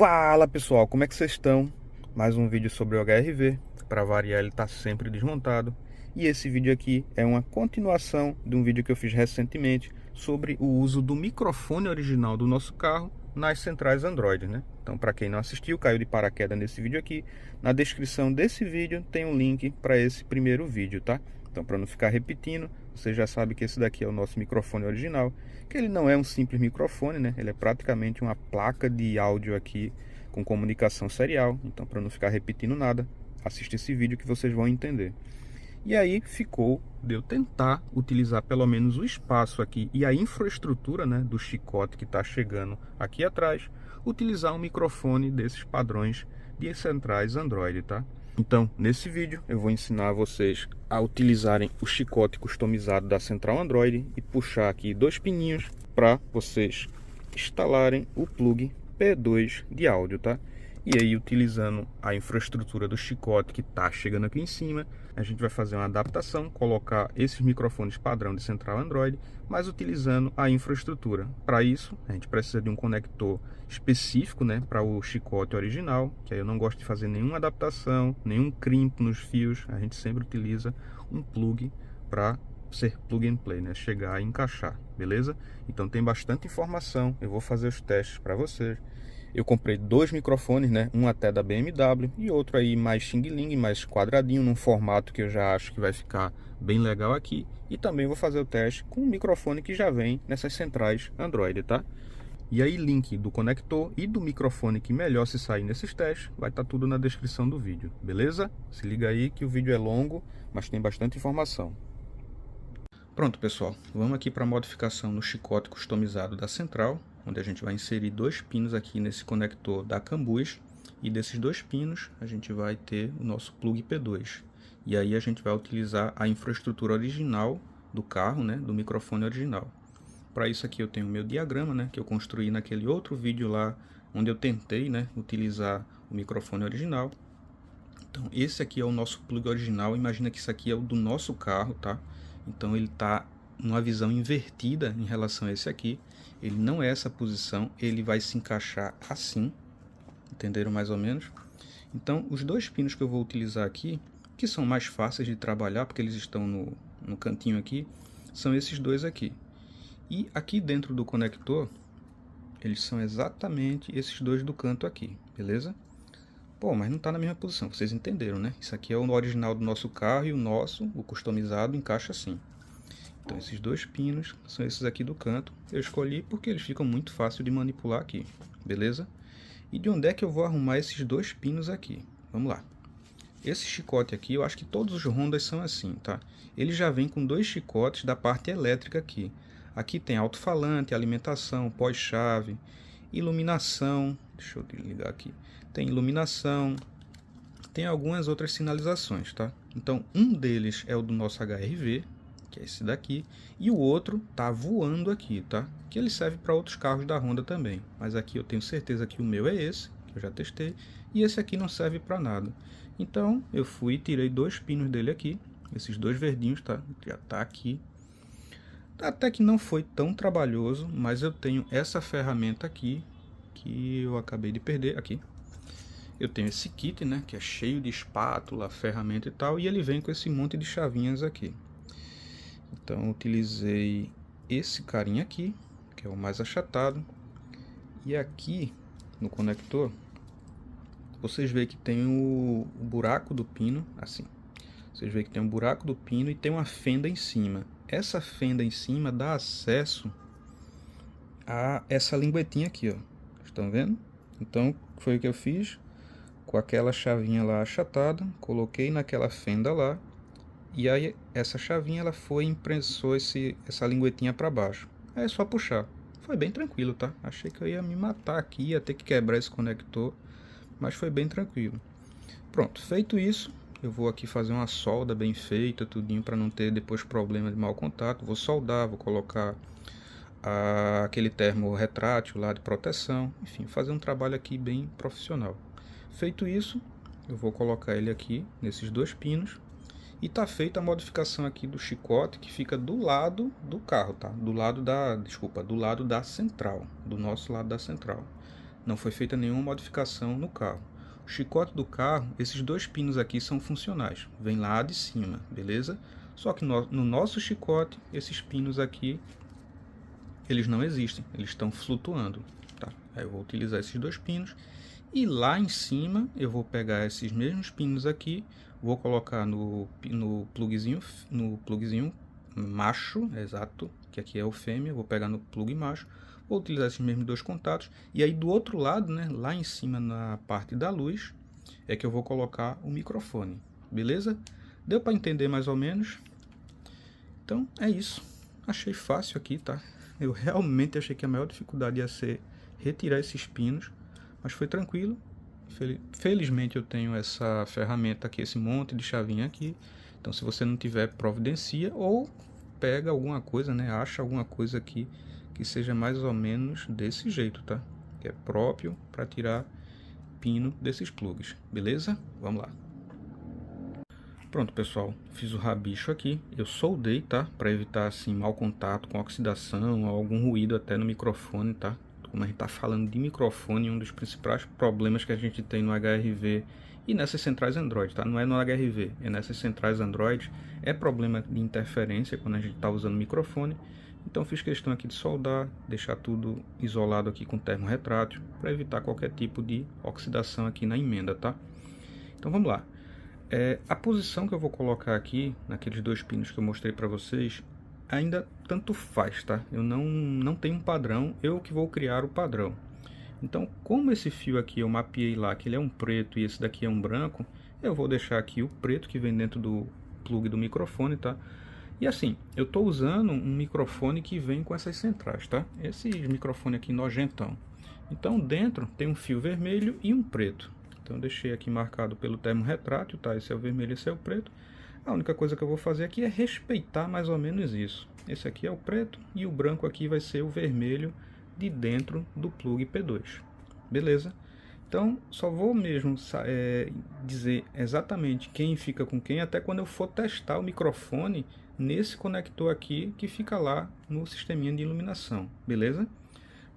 Fala pessoal, como é que vocês estão? Mais um vídeo sobre o HRV. Para variar, ele está sempre desmontado. E esse vídeo aqui é uma continuação de um vídeo que eu fiz recentemente sobre o uso do microfone original do nosso carro nas centrais Android, né? Então, para quem não assistiu, caiu de paraquedas nesse vídeo aqui, na descrição desse vídeo tem um link para esse primeiro vídeo, tá? Então, para não ficar repetindo, você já sabe que esse daqui é o nosso microfone original, que ele não é um simples microfone, né? Ele é praticamente uma placa de áudio aqui com comunicação serial. Então, para não ficar repetindo nada, assiste esse vídeo que vocês vão entender. E aí ficou de eu tentar utilizar pelo menos o espaço aqui e a infraestrutura, né, do chicote que está chegando aqui atrás, utilizar um microfone desses padrões de centrais Android, tá? Então, nesse vídeo eu vou ensinar vocês a utilizarem o chicote customizado da central Android e puxar aqui dois pininhos para vocês instalarem o plug P2 de áudio, tá? E aí, utilizando a infraestrutura do chicote que está chegando aqui em cima, a gente vai fazer uma adaptação, colocar esses microfones padrão de central Android, mas utilizando a infraestrutura. Para isso, a gente precisa de um conector específico, né, para o chicote original, que aí eu não gosto de fazer nenhuma adaptação, nenhum crimpo nos fios. A gente sempre utiliza um plug para ser plug and play, né, chegar e encaixar, beleza? Então tem bastante informação, eu vou fazer os testes para vocês. Eu comprei dois microfones, né? Um até da BMW e outro aí mais Xing Ling, mais quadradinho, num formato que eu já acho que vai ficar bem legal aqui. E também vou fazer o teste com o microfone que já vem nessas centrais Android, tá? E aí, link do conector e do microfone que melhor se sair nesses testes, vai estar tudo na descrição do vídeo, beleza? Se liga aí que o vídeo é longo, mas tem bastante informação. Pronto, pessoal, vamos aqui para a modificação no chicote customizado da central, onde a gente vai inserir dois pinos aqui nesse conector da Cambus, e desses dois pinos a gente vai ter o nosso plug P2. E aí a gente vai utilizar a infraestrutura original do carro, né, do microfone original. Para isso aqui eu tenho o meu diagrama, né, que eu construí naquele outro vídeo lá, onde eu tentei, né, utilizar o microfone original. Então esse aqui é o nosso plug original, imagina que isso aqui é o do nosso carro, tá? Então ele está numa visão invertida em relação a esse aqui. Ele não é essa posição, ele vai se encaixar assim, entenderam mais ou menos? Então os dois pinos que eu vou utilizar aqui, que são mais fáceis de trabalhar, porque eles estão no cantinho aqui, são esses dois aqui. E aqui dentro do conector, eles são exatamente esses dois do canto aqui, beleza? Pô, mas não está na mesma posição, vocês entenderam, né? Isso aqui é o original do nosso carro e o nosso, o customizado, encaixa assim. Então esses dois pinos são esses aqui do canto. Eu escolhi porque eles ficam muito fácil de manipular aqui, beleza? E de onde é que eu vou arrumar esses dois pinos aqui? Vamos lá. Esse chicote aqui, eu acho que todos os Hondas são assim, tá? Ele já vem com dois chicotes da parte elétrica aqui. Aqui tem alto-falante, alimentação, pós-chave, iluminação. Deixa eu ligar aqui. Tem iluminação, tem algumas outras sinalizações, tá? Então um deles é o do nosso HRV, que é esse daqui, e o outro tá voando aqui, tá? Que ele serve para outros carros da Honda também, mas aqui eu tenho certeza que o meu é esse, que eu já testei, e esse aqui não serve para nada. Então eu fui e tirei dois pinos dele aqui, esses dois verdinhos, tá? Já tá aqui. Até que não foi tão trabalhoso, mas eu tenho essa ferramenta aqui, que eu acabei de perder aqui. Eu tenho esse kit, né, que é cheio de espátula, ferramenta e tal, e ele vem com esse monte de chavinhas aqui. Então eu utilizei esse carinha aqui, que é o mais achatado, e aqui no conector vocês veem que tem o buraco do pino, assim. Vocês veem que tem um buraco do pino e tem uma fenda em cima. Essa fenda em cima dá acesso a essa linguetinha aqui, ó. Estão vendo? Então foi o que eu fiz. Com aquela chavinha lá achatada, coloquei naquela fenda lá, e aí essa chavinha ela foi e imprensou essa linguetinha para baixo. Aí é só puxar. Foi bem tranquilo, tá? Achei que eu ia me matar aqui, ia ter que quebrar esse conector, mas foi bem tranquilo. Pronto, feito isso, eu vou aqui fazer uma solda bem feita, tudinho, para não ter depois problema de mau contato. Vou soldar, vou colocar aquele termo retrátil lá de proteção, enfim, fazer um trabalho aqui bem profissional. Feito isso, eu vou colocar ele aqui nesses dois pinos e tá feita a modificação aqui do chicote que fica do lado do carro, tá? Do lado da central, do nosso lado da central. não foi feita nenhuma modificação no carro. O chicote do carro, esses dois pinos aqui são funcionais, vem lá de cima, beleza? Só que no nosso chicote, esses pinos aqui, eles não existem, eles estão flutuando, tá? Aí eu vou utilizar esses dois pinos e lá em cima eu vou pegar esses mesmos pinos aqui, vou colocar no plugzinho macho, exato, que aqui é o fêmea, vou pegar no plug macho, vou utilizar esses mesmos dois contatos, e aí do outro lado, né, lá em cima na parte da luz, é que eu vou colocar o microfone, beleza? Deu para entender mais ou menos? Então é isso, achei fácil aqui, tá? Eu realmente achei que a maior dificuldade ia ser retirar esses pinos, mas foi tranquilo. Felizmente eu tenho essa ferramenta aqui, esse monte de chavinha aqui. Então se você não tiver, providencia ou pega alguma coisa, né? Acha alguma coisa aqui que seja mais ou menos desse jeito, tá? Que é próprio para tirar pino desses plugs, beleza? Vamos lá. Pronto, pessoal, fiz o rabicho aqui, eu soldei, tá? Para evitar assim mau contato com oxidação, algum ruído até no microfone, tá? Como a gente tá falando de microfone, um dos principais problemas que a gente tem no HRV e nessas centrais Android, tá? Não é no HRV, é nessas centrais Android, é problema de interferência quando a gente tá usando microfone. Então fiz questão aqui de soldar, deixar tudo isolado aqui com termo retrátil, para evitar qualquer tipo de oxidação aqui na emenda, tá? Então vamos lá. A posição que eu vou colocar aqui, naqueles dois pinos que eu mostrei para vocês, ainda tanto faz, tá? Eu não tenho um padrão, eu que vou criar o padrão. Então, como esse fio aqui eu mapeei lá, que ele é um preto e esse daqui é um branco, eu vou deixar aqui o preto que vem dentro do plug do microfone, tá? E assim, eu estou usando um microfone que vem com essas centrais, tá? Esse microfone aqui nojentão. Então, dentro tem um fio vermelho e um preto. Então eu deixei aqui marcado pelo termo retrátil, tá? Esse é o vermelho, esse é o preto. A única coisa que eu vou fazer aqui é respeitar mais ou menos isso. Esse aqui é o preto e o branco aqui vai ser o vermelho de dentro do plug P2. Beleza? Então só vou mesmo dizer exatamente quem fica com quem até quando eu for testar o microfone nesse conector aqui que fica lá no sisteminha de iluminação. Beleza?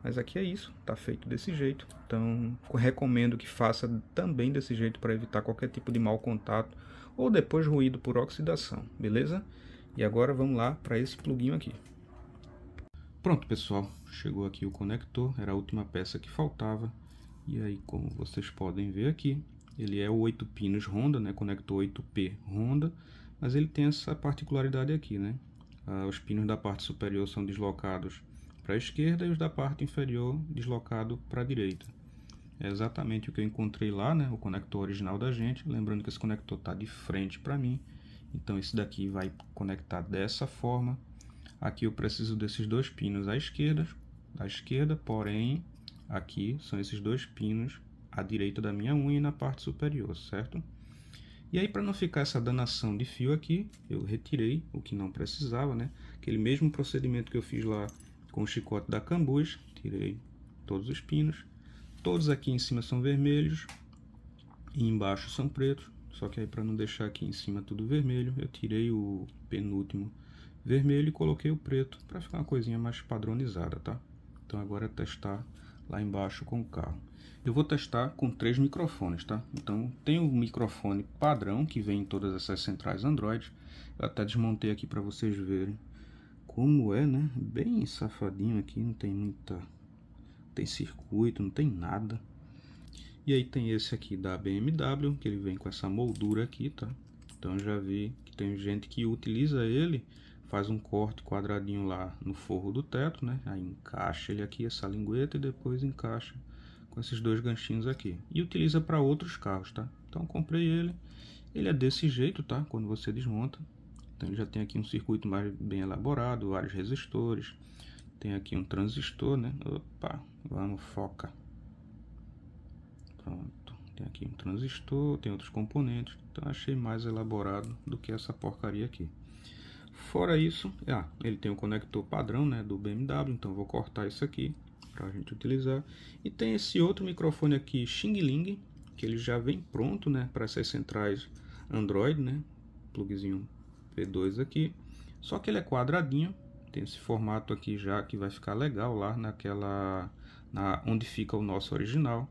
Mas aqui é isso, tá feito desse jeito. Então, recomendo que faça também desse jeito para evitar qualquer tipo de mau contato ou depois ruído por oxidação, beleza? E agora vamos lá para esse pluguinho aqui. Pronto, pessoal, chegou aqui o conector, era a última peça que faltava. E aí, como vocês podem ver aqui, ele é o 8 pinos Honda, né? Conector 8P Honda, mas ele tem essa particularidade aqui, né? Os pinos da parte superior são deslocados para a esquerda e os da parte inferior deslocado para a direita. É exatamente o que eu encontrei lá, né? O conector original da gente. Lembrando que esse conector está de frente para mim. Então esse daqui vai conectar dessa forma. Aqui eu preciso desses dois pinos à esquerda, porém aqui são esses dois pinos à direita da minha unha na parte superior, certo? E aí, para não ficar essa danação de fio aqui, eu retirei o que não precisava, né? Aquele mesmo procedimento que eu fiz lá com o chicote da Cambus, tirei todos os pinos. Todos aqui em cima são vermelhos e embaixo são pretos. Só que aí, para não deixar aqui em cima tudo vermelho, eu tirei o penúltimo vermelho e coloquei o preto para ficar uma coisinha mais padronizada, tá? Então agora é testar lá embaixo com o carro. Eu vou testar com 3 microfones, tá? Então tem o microfone padrão que vem em todas essas centrais Android. Eu até desmontei aqui para vocês verem como é, né? Bem safadinho aqui, não tem muita... tem circuito, não tem nada. E aí tem esse aqui da BMW, que ele vem com essa moldura aqui, tá? Então já vi que tem gente que utiliza ele, faz um corte quadradinho lá no forro do teto, né? Aí encaixa ele aqui, essa lingueta, e depois encaixa com esses dois ganchinhos aqui. E utiliza para outros carros, tá? Então comprei ele. Ele é desse jeito, tá? Quando você desmonta. Então ele já tem aqui um circuito mais bem elaborado, vários resistores. Tem aqui um transistor, né? Opa, vamos, foca. Pronto. Tem aqui um transistor, tem outros componentes. Então achei mais elaborado do que essa porcaria aqui. Fora isso, ele tem o conector padrão, né, do BMW, então vou cortar isso aqui para a gente utilizar. E tem esse outro microfone aqui, Xing Ling, que ele já vem pronto, né, para essas centrais Android, né, plugzinho P2 aqui. Só que ele é quadradinho, tem esse formato aqui já que vai ficar legal lá onde fica o nosso original.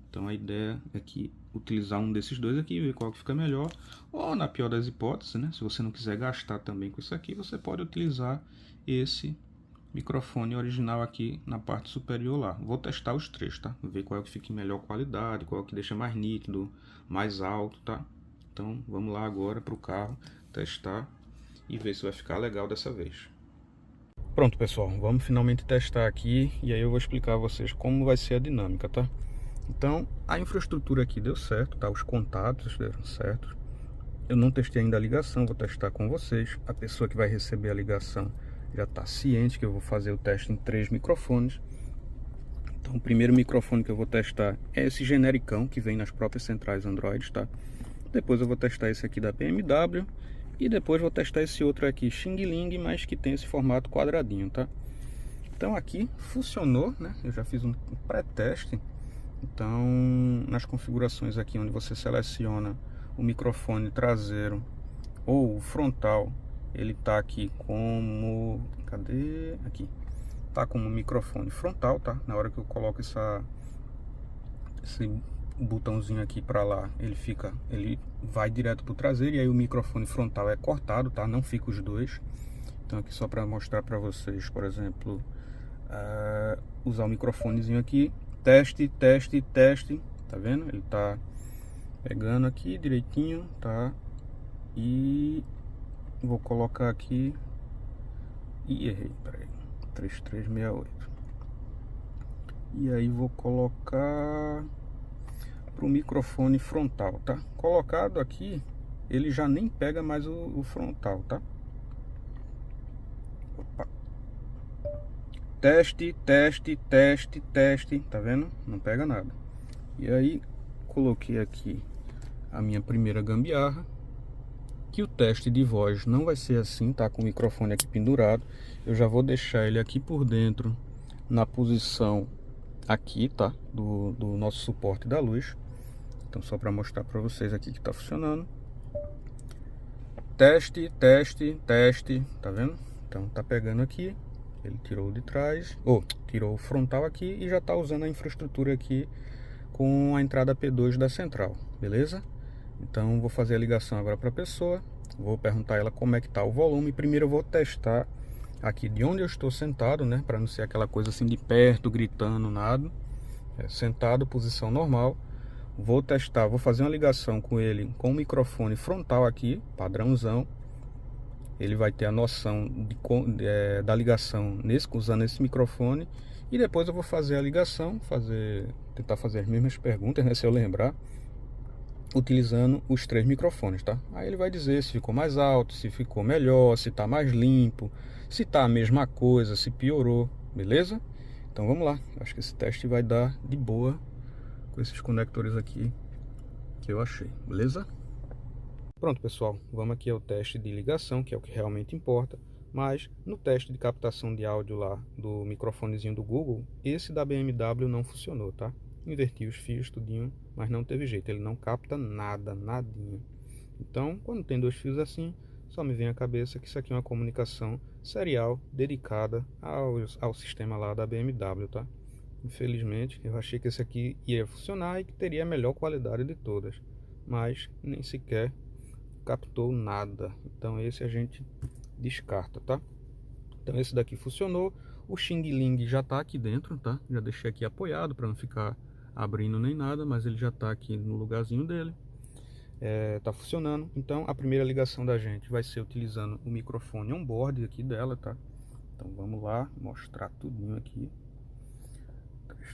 Então a ideia é que utilizar um desses dois aqui, ver qual que fica melhor, ou na pior das hipóteses, né, se você não quiser gastar também com isso aqui, você pode utilizar esse microfone original aqui na parte superior lá. Vou testar os três, tá? Ver qual é que fica em melhor qualidade, qual é que deixa mais nítido, mais alto, tá? Então vamos lá agora para o carro testar e ver se vai ficar legal dessa vez. Pronto, pessoal, vamos finalmente testar aqui e aí eu vou explicar a vocês como vai ser a dinâmica, tá? Então, a infraestrutura aqui deu certo, tá? Os contatos deram certo. Eu não testei ainda a ligação, vou testar com vocês. A pessoa que vai receber a ligação já está ciente que eu vou fazer o teste em 3 microfones. Então, o primeiro microfone que eu vou testar é esse genericão que vem nas próprias centrais Android, tá? Depois eu vou testar esse aqui da BMW e depois vou testar esse outro aqui, Xing Ling, mas que tem esse formato quadradinho, tá? Então aqui funcionou, né? Eu já fiz um pré-teste. Então, nas configurações aqui onde você seleciona o microfone traseiro ou frontal, ele tá aqui como, cadê? Aqui. Tá como microfone frontal, tá? Na hora que eu coloco esse botãozinho aqui para lá, ele vai direto pro traseiro e aí o microfone frontal é cortado, tá? Não fica os dois. Então aqui só para mostrar para vocês, por exemplo, usar o microfonezinho aqui. Teste, teste, teste, tá vendo? Ele tá pegando aqui direitinho, tá? E vou colocar aqui e errei, peraí, 3368. E aí vou colocar pro microfone frontal, tá? Colocado aqui, ele já nem pega mais o frontal, tá? Opa. Teste, teste, teste, teste, tá vendo? Não pega nada. E aí, coloquei aqui a minha primeira gambiarra, que o teste de voz não vai ser assim, tá? Com o microfone aqui pendurado. Eu já vou deixar ele aqui por dentro, na posição aqui, tá? Do nosso suporte da luz. Então, só para mostrar para vocês aqui que tá funcionando. Teste, teste, teste, tá vendo? Então, tá pegando aqui. Ele tirou de trás, tirou o frontal aqui e já está usando a infraestrutura aqui com a entrada P2 da central, beleza? Então vou fazer a ligação agora para a pessoa, vou perguntar a ela como é que está o volume. Primeiro eu vou testar aqui de onde eu estou sentado, né? Para não ser aquela coisa assim de perto, gritando, nada. Sentado, posição normal. Vou testar, vou fazer uma ligação com ele com o microfone frontal aqui, padrãozão. Ele vai ter a noção da ligação usando esse microfone. E depois eu vou fazer a ligação, tentar fazer as mesmas perguntas, né, se eu lembrar, utilizando os 3 microfones, tá? Aí ele vai dizer se ficou mais alto, se ficou melhor, se tá mais limpo, se tá a mesma coisa, se piorou, beleza? Então vamos lá, acho que esse teste vai dar de boa com esses conectores aqui que eu achei, beleza? Pronto, pessoal, vamos aqui ao teste de ligação, que é o que realmente importa. Mas no teste de captação de áudio lá do microfonezinho do Google, esse da BMW não funcionou, tá? Inverti os fios, tudinho, mas não teve jeito, ele não capta nada, nadinha. Então, quando tem 2 fios assim, só me vem à cabeça que isso aqui é uma comunicação serial dedicada ao sistema lá da BMW, tá? Infelizmente, eu achei que esse aqui ia funcionar e que teria a melhor qualidade de todas, mas nem sequer captou nada. Então esse a gente descarta, tá? Então esse daqui funcionou. O Xing Ling já tá aqui dentro, tá? Já deixei aqui apoiado para não ficar abrindo nem nada, mas ele já tá aqui no lugarzinho dele. Tá funcionando. Então a primeira ligação da gente vai ser utilizando o microfone on-board aqui dela, tá? Então vamos lá mostrar tudinho aqui.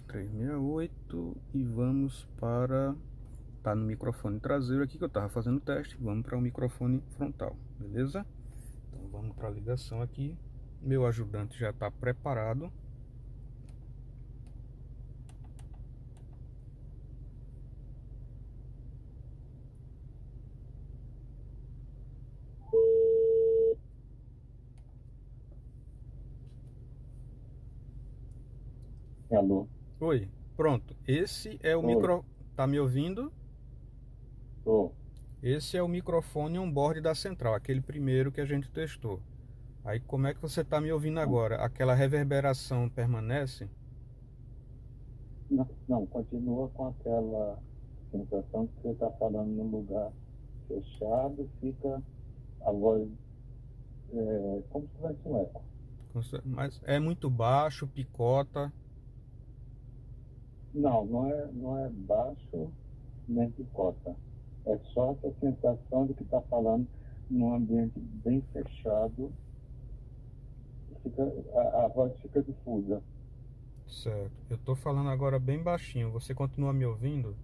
3368 e vamos para... Tá no microfone traseiro aqui que eu tava fazendo o teste. Vamos para o microfone frontal, beleza? Então vamos para a ligação aqui. Meu ajudante já está preparado. Alô? Oi, pronto. Esse é o micro... Tá me ouvindo? Tô. Esse é o microfone on-board da central, aquele primeiro que a gente testou. Aí como é que você tá me ouvindo agora? Aquela reverberação permanece? Não, não, continua com aquela sensação que você está falando num lugar fechado, fica a voz como se tivesse um eco. Mas é muito baixo, picota. Não, não é baixo nem picota. É só essa sensação de que está falando num ambiente bem fechado, fica, a voz fica difusa. Certo. Eu tô falando agora bem baixinho. Você continua me ouvindo?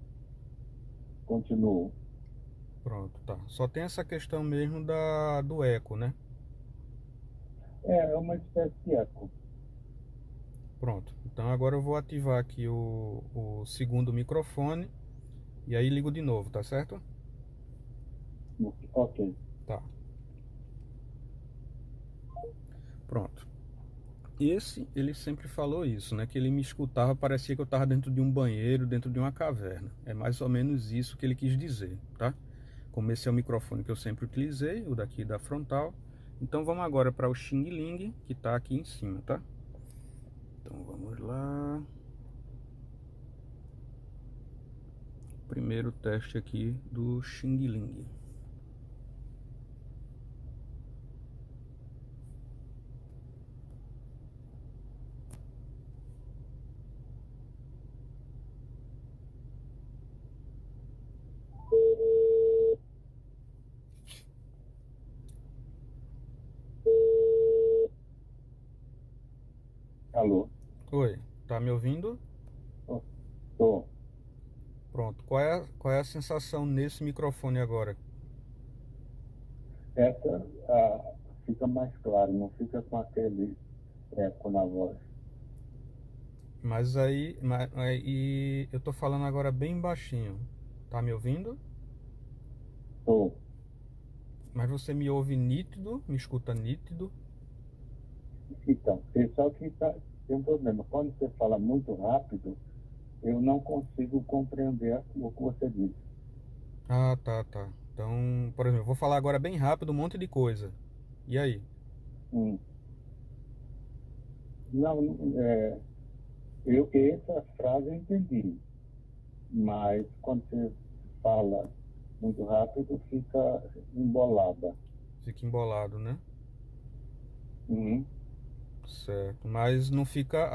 Continuo. Pronto, tá. Só tem essa questão mesmo do eco, né? É uma espécie de eco. Pronto. Então agora eu vou ativar aqui o segundo microfone e aí ligo de novo, tá certo? Ok. Tá. Pronto. Esse, ele sempre falou isso, né? Que ele me escutava, parecia que eu estava dentro de um banheiro, dentro de uma caverna. É mais ou menos isso que ele quis dizer, tá? Como esse é o microfone que eu sempre utilizei, o daqui da frontal. Então vamos agora para o Xing Ling, que está aqui em cima, tá? Então vamos lá. Primeiro teste aqui do Xing Ling. Alô? Oi, tá me ouvindo? Tô. Pronto. Qual é a sensação nesse microfone agora? Essa fica mais claro, não fica com aquele eco na voz. Mas aí eu tô falando agora bem baixinho. Tá me ouvindo? Tô. Mas você me ouve nítido, me escuta nítido. Então, só que tem um problema. Quando você fala muito rápido, eu não consigo compreender o que você diz. Ah, tá, tá. Então, por exemplo, eu vou falar agora bem rápido um monte de coisa. E aí? Hum. Não, essa frase eu entendi, mas quando você fala muito rápido, fica embolada. Fica embolado, né? Uhum. Certo. Mas não fica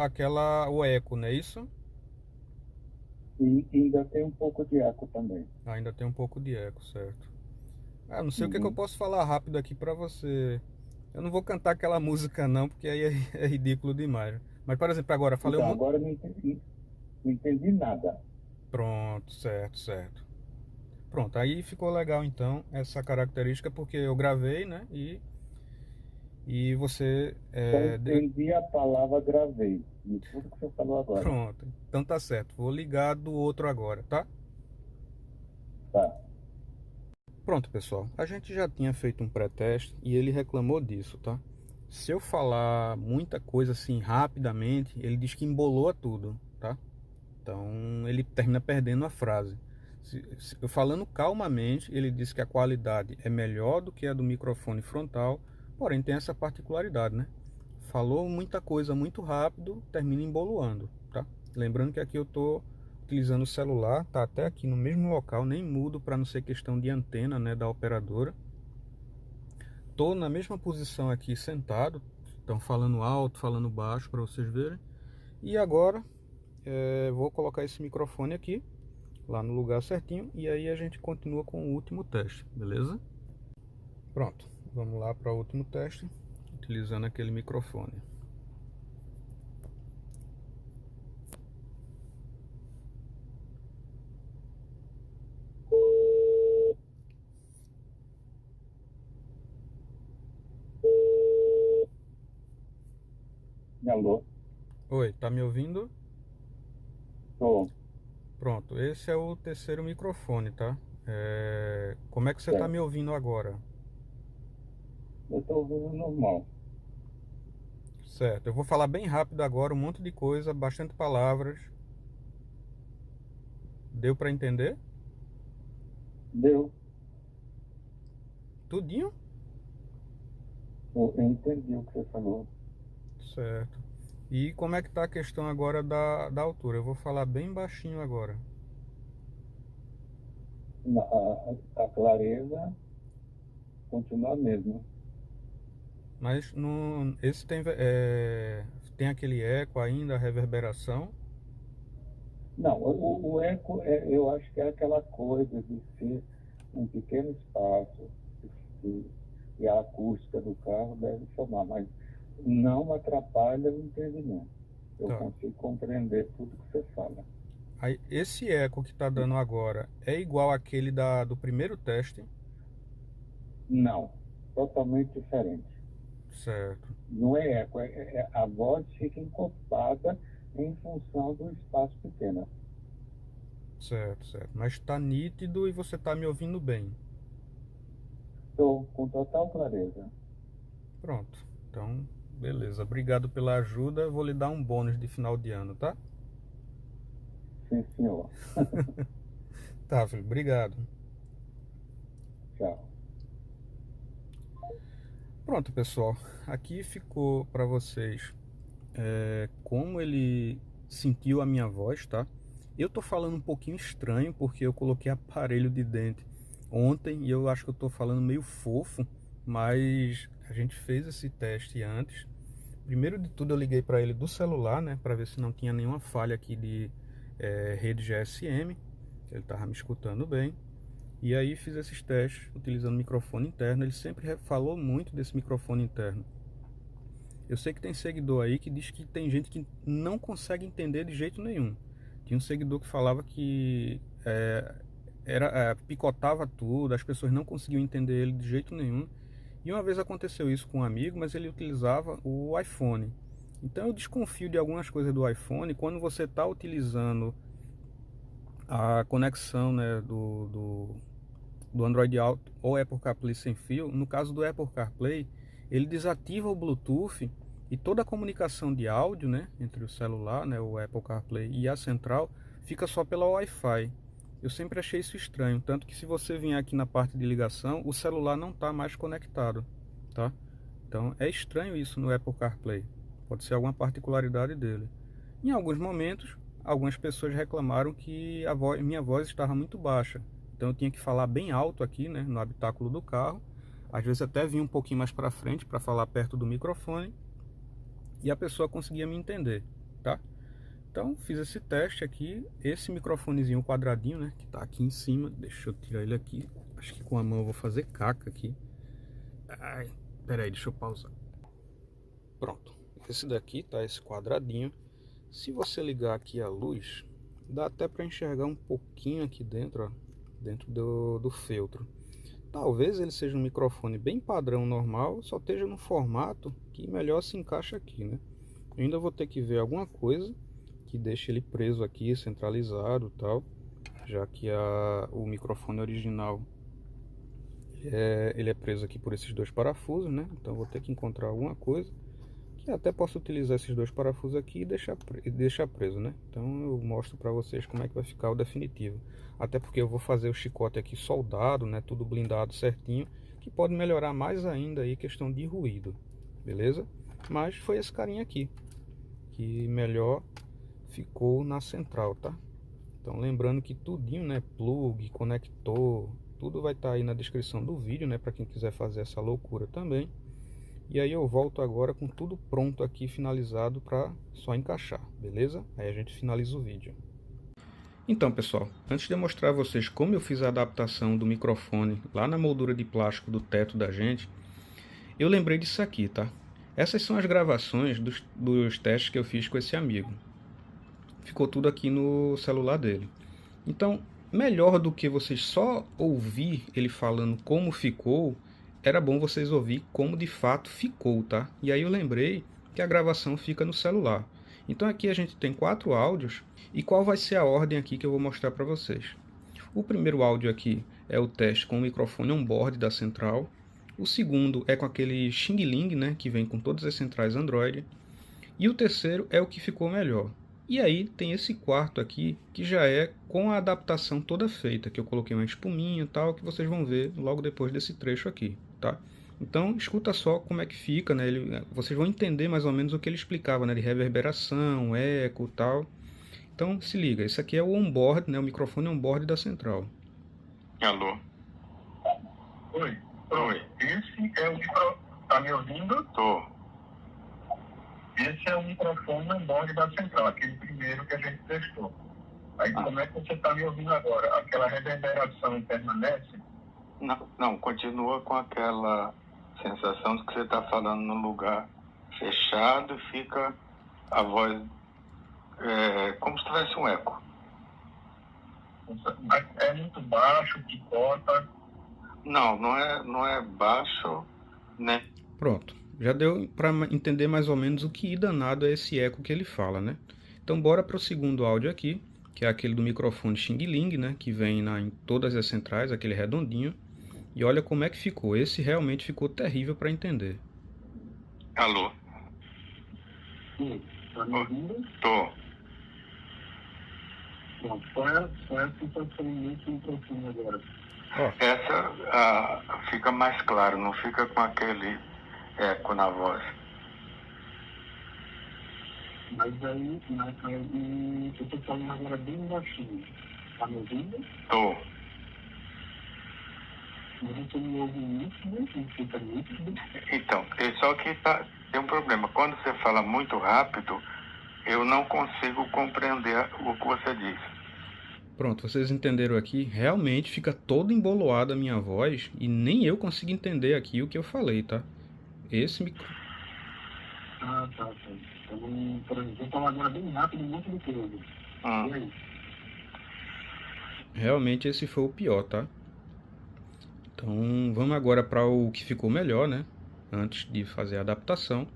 o eco, não é isso? E ainda tem um pouco de eco também. Ainda tem um pouco de eco, certo. Ah, não sei o que é que eu Uhum. posso falar rápido aqui pra você. Eu não vou cantar aquela música não, porque aí é ridículo demais. Mas, por exemplo, agora falei um Então, monte. agora eu não entendi nada. Pronto, certo, certo. Pronto, aí ficou legal então essa característica porque eu gravei, né? E você Só entendi a palavra gravei. E tudo que você falou agora. Pronto, então tá certo. Vou ligar do outro agora, tá? Tá. Pronto, pessoal. A gente já tinha feito um pré-teste e ele reclamou disso, tá? Se eu falar muita coisa assim rapidamente, ele diz que embolou tudo, tá? Então ele termina perdendo a frase. Eu falando calmamente, ele diz que a qualidade é melhor do que a do microfone frontal, porém tem essa particularidade, né? Falou muita coisa muito rápido, termina emboloando, tá? Lembrando que aqui eu tô utilizando o celular, tá até aqui no mesmo local, nem mudo para não ser questão de antena, né, da operadora. Tô na mesma posição aqui sentado, então falando alto, falando baixo para vocês verem. E agora vou colocar esse microfone aqui lá no lugar certinho e aí a gente continua com o último teste, beleza? Pronto, vamos lá para o último teste utilizando aquele microfone. Alô? Oi, tá me ouvindo? Tô. Pronto, esse é o terceiro microfone, tá? Como é que você tá Certo. me ouvindo agora? Eu tô ouvindo normal. Certo, eu vou falar bem rápido agora, um monte de coisa, bastante palavras. Deu para entender? Deu. Tudinho? Eu entendi o que você falou. Certo. E como é que tá a questão agora da altura? Eu vou falar bem baixinho agora. A clareza continua a mesma. Mas no, esse tem, tem aquele eco ainda, a reverberação. Não, o eco, eu acho que é aquela coisa de ser um pequeno espaço e, e a acústica do carro deve somar, mas não atrapalha o entendimento. Eu Tá. consigo compreender tudo que você fala. Aí, esse eco que tá dando agora é igual àquele do primeiro teste? Não, totalmente diferente. Certo, Não é eco, a voz fica encorpada em função do espaço pequeno. certo, certo. Mas tá nítido e você tá me ouvindo bem. Estou com total clareza. Pronto. Então, beleza. Obrigado pela ajuda. Vou lhe dar um bônus de final de ano, tá? Sim, senhor. Tá, filho. Obrigado. Tchau. Pronto, pessoal. Aqui ficou para vocês como ele sentiu a minha voz, tá? Eu tô falando um pouquinho estranho porque eu coloquei aparelho de dente ontem e eu acho que eu tô falando meio fofo, mas a gente fez esse teste antes. Primeiro de tudo eu liguei para ele do celular, né, para ver se não tinha nenhuma falha aqui de rede GSM. Ele tava me escutando bem. E aí fiz esses testes utilizando microfone interno. Ele sempre falou muito desse microfone interno. Eu sei que tem seguidor aí que diz que tem gente que não consegue entender de jeito nenhum. Tinha um seguidor que falava que picotava tudo, as pessoas não conseguiam entender ele de jeito nenhum. E uma vez aconteceu isso com um amigo, mas ele utilizava o iPhone. Então eu desconfio de algumas coisas do iPhone quando você está utilizando a conexão, né, do Android Auto ou Apple CarPlay sem fio. No caso do Apple CarPlay, ele desativa o Bluetooth e toda a comunicação de áudio, né, entre o celular, né, o Apple CarPlay e a central, fica só pela Wi-Fi. Eu sempre achei isso estranho, tanto que se você vier aqui na parte de ligação, o celular não está mais conectado, tá? Então é estranho isso no Apple CarPlay. Pode ser alguma particularidade dele. Em alguns momentos, algumas pessoas reclamaram que minha voz estava muito baixa. Então eu tinha que falar bem alto aqui, né, no habitáculo do carro. Às vezes até vinha um pouquinho mais para frente para falar perto do microfone e a pessoa conseguia me entender, tá? Então fiz esse teste aqui, esse microfonezinho quadradinho, né, que tá aqui em cima. Deixa eu tirar ele aqui. Acho que com a mão eu vou fazer caca aqui. Ai, pera aí, deixa eu pausar. Pronto. Esse daqui tá esse quadradinho. Se você ligar aqui a luz, dá até para enxergar um pouquinho aqui dentro, ó, dentro do feltro. Talvez ele seja um microfone bem padrão normal, só esteja no formato que melhor se encaixa aqui, né? Eu ainda vou ter que ver alguma coisa que deixe ele preso aqui, centralizado e tal, já que o microfone original ele é preso aqui por esses dois parafusos, né? Então vou ter que encontrar alguma coisa que até posso utilizar esses dois parafusos aqui e deixar preso, né? Então eu mostro para vocês como é que vai ficar o definitivo. Até porque eu vou fazer o chicote aqui soldado, né? Tudo blindado certinho, que pode melhorar mais ainda aí questão de ruído, beleza? Mas foi esse carinha aqui que melhor ficou na central, tá? Então lembrando que tudinho, né? Plug, conector, tudo vai estar aí na descrição do vídeo, né? Para quem quiser fazer essa loucura também. E aí eu volto agora com tudo pronto aqui, finalizado, para só encaixar, beleza? Aí a gente finaliza o vídeo. Então pessoal, antes de eu mostrar a vocês como eu fiz a adaptação do microfone lá na moldura de plástico do teto da gente, eu lembrei disso aqui, tá? Essas são as gravações dos testes que eu fiz com esse amigo. Ficou tudo aqui no celular dele. Então, melhor do que vocês só ouvir ele falando como ficou, era bom vocês ouvir como de fato ficou, tá? E aí eu lembrei que a gravação fica no celular. Então aqui a gente tem 4 áudios e qual vai ser a ordem aqui que eu vou mostrar para vocês. O primeiro áudio aqui é o teste com o microfone on-board da central. O segundo é com aquele Xing Ling, né, que vem com todas as centrais Android. E o terceiro é o que ficou melhor. E aí tem esse quarto aqui que já é com a adaptação toda feita, que eu coloquei uma espuminha e tal, que vocês vão ver logo depois desse trecho aqui, tá? Então, escuta só como é que fica, né? Vocês vão entender mais ou menos o que ele explicava, né? De reverberação, eco e tal. Então, se liga, esse aqui é o onboard, né? O microfone onboard da central. Alô? Oi. Oi. Esse é o microfone. Tá me ouvindo? Tô. Esse é o microfone on-board da central, aquele primeiro que a gente testou. Aí como é que você está me ouvindo agora? Aquela reverberação permanece? Não, continua com aquela sensação de que você está falando num lugar fechado e fica a voz como se tivesse um eco. Mas é muito baixo, picota? Não é baixo, né? Pronto, já deu para entender mais ou menos o que danado é esse eco que ele fala, né? Então bora para o segundo áudio aqui, que é aquele do microfone Xing Ling, né? Que vem em todas as centrais, aquele redondinho. E olha como é que ficou. Esse realmente ficou terrível para entender. Alô? Sim. Tá me ouvindo? Tô. Pronto. Qual é a situação nesse microfone agora? Ó, Essa fica mais claro, não fica com aquele eco na voz. Mas aí, eu tô falando agora bem baixinho. Tá me ouvindo? Tô. Você me ouve nítido, não fica nítido. Então, só que tem um problema. Quando você fala muito rápido, eu não consigo compreender o que você diz. pronto, vocês entenderam aqui. Realmente fica toda embolada a minha voz e nem eu consigo entender aqui o que eu falei, tá? Esse micro... Tá. Então, por exemplo, vou falar agora bem rápido, um monte de coisa. E aí? Realmente esse foi o pior, tá? Então vamos agora para o que ficou melhor, né? Antes de fazer a adaptação.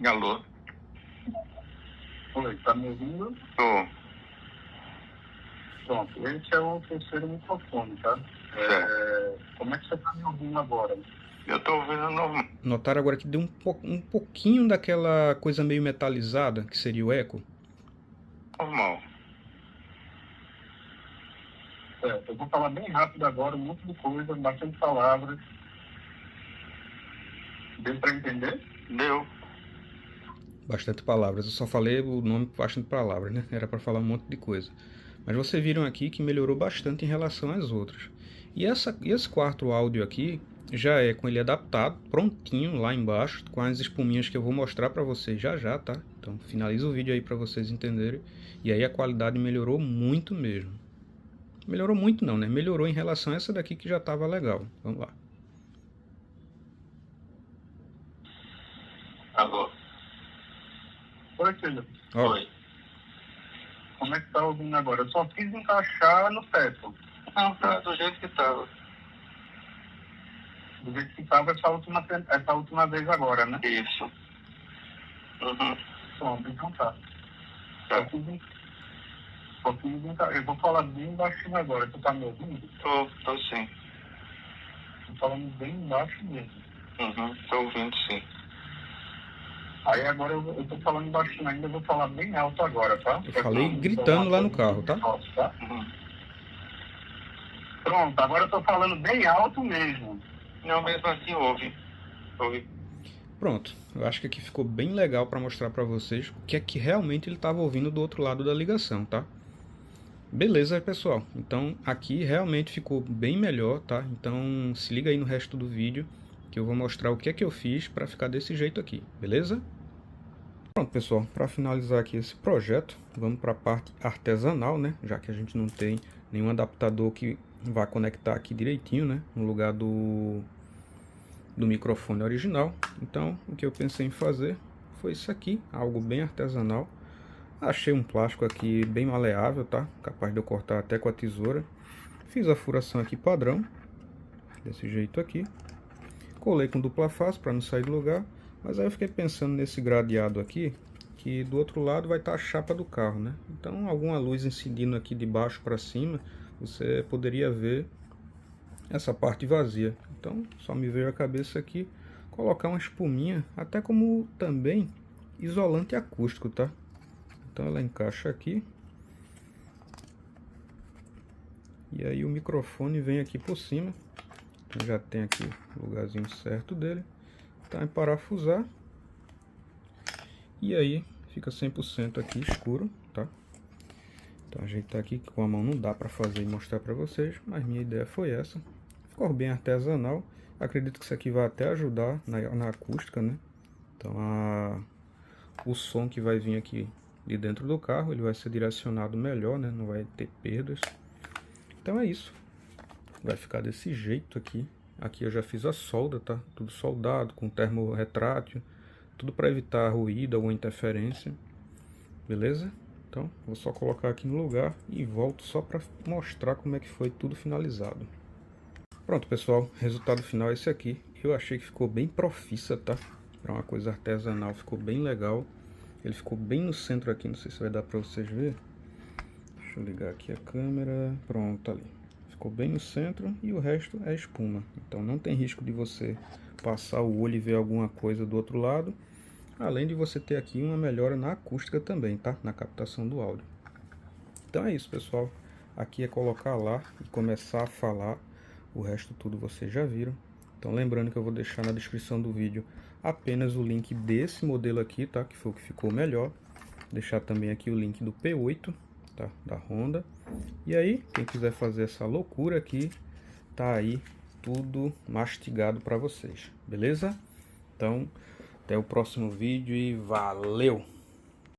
Alô? Oi, tá me ouvindo? Tô. Pronto, esse é o terceiro microfone, tá? Como é que você tá me ouvindo agora? Eu tô ouvindo normal. Notaram agora que deu um pouquinho daquela coisa meio metalizada, que seria o eco? Normal. Eu vou falar bem rápido agora, um monte de coisa, bastante palavras. Deu para entender? Deu. Bastante palavras. Eu só falei o nome bastante palavras, né? Era para falar um monte de coisa. Mas vocês viram aqui que melhorou bastante em relação às outras. E esse quarto áudio aqui já é com ele adaptado, prontinho lá embaixo, com as espuminhas que eu vou mostrar para vocês já, tá? Então finaliza o vídeo aí para vocês entenderem. E aí a qualidade melhorou muito mesmo. Melhorou muito não, né? Melhorou em relação a essa daqui que já estava legal. Vamos lá. Alô? Oi, filho. Oi. Como é que tá ouvindo agora? Eu só fiz encaixar no teto. Não, tá do jeito que tava. Do jeito que estava essa última vez agora, né? Isso. Uhum. Pronto, então tá. Tá. Eu vou falar bem baixinho agora. Tu tá me ouvindo? Tô sim. Tô falando bem baixo mesmo. Uhum. Tô ouvindo sim. Aí agora eu tô falando baixinho ainda, eu vou falar bem alto agora, tá? Eu falei gritando lá no carro, tá? Tá? Uhum. Pronto, agora eu tô falando bem alto mesmo. Não, mesmo assim ouve. Pronto, eu acho que aqui ficou bem legal para mostrar para vocês o que é que realmente ele estava ouvindo do outro lado da ligação, tá? Beleza, pessoal. Então aqui realmente ficou bem melhor, tá? Então se liga aí no resto do vídeo que eu vou mostrar o que é que eu fiz para ficar desse jeito aqui, beleza? Pronto, pessoal, para finalizar aqui esse projeto, vamos para a parte artesanal, né? Já que a gente não tem nenhum adaptador que vá conectar aqui direitinho, né? No lugar do microfone original. Então o que eu pensei em fazer foi isso aqui, algo bem artesanal. Achei um plástico aqui bem maleável, tá? Capaz de eu cortar até com a tesoura. Fiz a furação aqui padrão, desse jeito aqui. Colei com dupla face para não sair do lugar. Mas aí eu fiquei pensando nesse gradeado aqui, que do outro lado vai estar a chapa do carro, né? Então alguma luz incidindo aqui de baixo para cima, você poderia ver essa parte vazia. Então só me veio a cabeça aqui colocar uma espuminha, até como também isolante acústico, tá? Então ela encaixa aqui. E aí o microfone vem aqui por cima. Então já tem aqui o lugarzinho certo dele. Tá, em parafusar. E aí fica 100% aqui escuro, tá? Então ajeitar aqui, que com a mão não dá para fazer e mostrar para vocês, mas minha ideia foi essa. Ficou bem artesanal. Acredito que isso aqui vai até ajudar na acústica, né? Então o som que vai vir aqui de dentro do carro, ele vai ser direcionado melhor, né? Não vai ter perdas. Então é isso. Vai ficar desse jeito aqui. Aqui eu já fiz a solda, tá? Tudo soldado, com termo retrátil. Tudo para evitar ruído, alguma interferência. Beleza? Então, vou só colocar aqui no lugar e volto só para mostrar como é que foi tudo finalizado. Pronto, pessoal. Resultado final é esse aqui. Eu achei que ficou bem profissa, tá? Para uma coisa artesanal, ficou bem legal. Ele ficou bem no centro aqui, não sei se vai dar para vocês verem. Deixa eu ligar aqui a câmera. Pronto, ali. Ficou bem no centro e o resto é espuma. Então não tem risco de você passar o olho e ver alguma coisa do outro lado. Além de você ter aqui uma melhora na acústica também, tá? Na captação do áudio. Então é isso, pessoal. Aqui é colocar lá e começar a falar. O resto tudo vocês já viram. Então lembrando que eu vou deixar na descrição do vídeo apenas o link desse modelo aqui, tá? Que foi o que ficou melhor. Deixar também aqui o link do P8, tá? Da Honda. E aí, quem quiser fazer essa loucura aqui, tá aí tudo mastigado para vocês, beleza? Então, até o próximo vídeo e valeu!